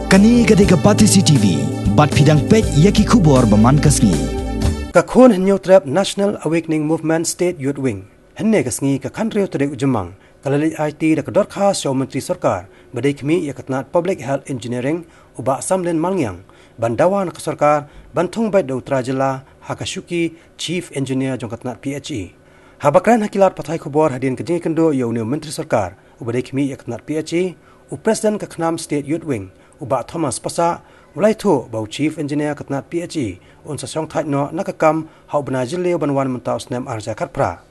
Kani gadega Patisi TV, bat pidang pet yaki kubor baman kasngi. Kakon henyo trap National Awakening Movement State Youth Wing. Henne kasngi ka country tade ujemang. Kalali IT da kador khas Shaw Menteri Sarkar. Badai kami yakatnat Public Health Engineering uba Samlen Malngyang. Bandawan ke Sarkar bantung bait da Utara Jela Hakashuki Chief Engineer jongkatnat PHE. Habakran hakilat patai kubor hadin kejing kendo yaunu Menteri Sarkar. Ubadai kami yakatnat PHE u Presiden Kaknam State Youth Wing uba Thomas Pasa ulai tu bau Chief Engineer katnat PHE unsa song thai no nakakam hau bana jile banwan mentau snem arja katpra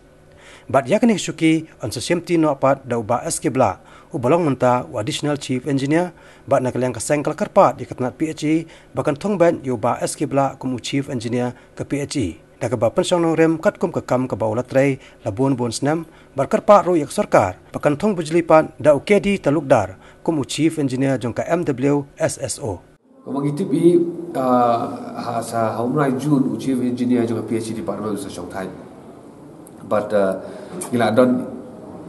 bat yakni shuki unsa semti no pat da uba SK bla ubalong menta additional Chief Engineer bat nakaleng kaseng kalkarpa di katnat PHE bakan thongban uba SK bla kum Chief Engineer ke PHE da ka ba pensong no rem kat kum ka kam ka baulatrai labon bon snem barkarpa ro yak sarkar bakan thong bujlipan da ukedi talukdar kum Chief Engineer jongka MW SSO. Mengitip sa Homrai June Chief Engineer jongka PhD Department sa Shong Thai. But gila don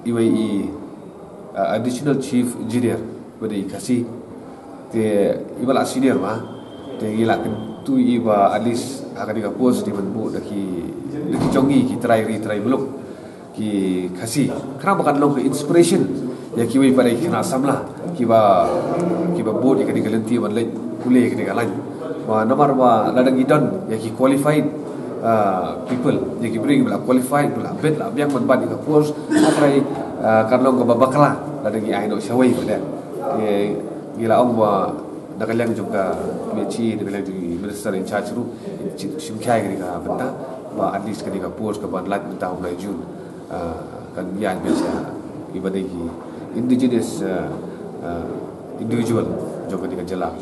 UAE additional Chief Engineer beri kasih te ibala senior mah te gila kan tu iba at least akan diga post di menbu daki jongi ki try belum ki kasih kenapa kan long ke inspiration ya kiwi pada kena samlah kiba board yang digalenti ban lain kule ke digalan wa nomor wa ladang idon ya ki qualified people ya ki bring bela qualified bela bet la biang ban ban ka course atrai kan long ke babakala ladang ai no syawai pada gila ong wa dagalang juga meci dagalang di minister in charge ru simkai ke diga benda wa at least ke diga post ke ban lat tahun Jun kan biar biasa ibadai indigenous individual juga dengan jelas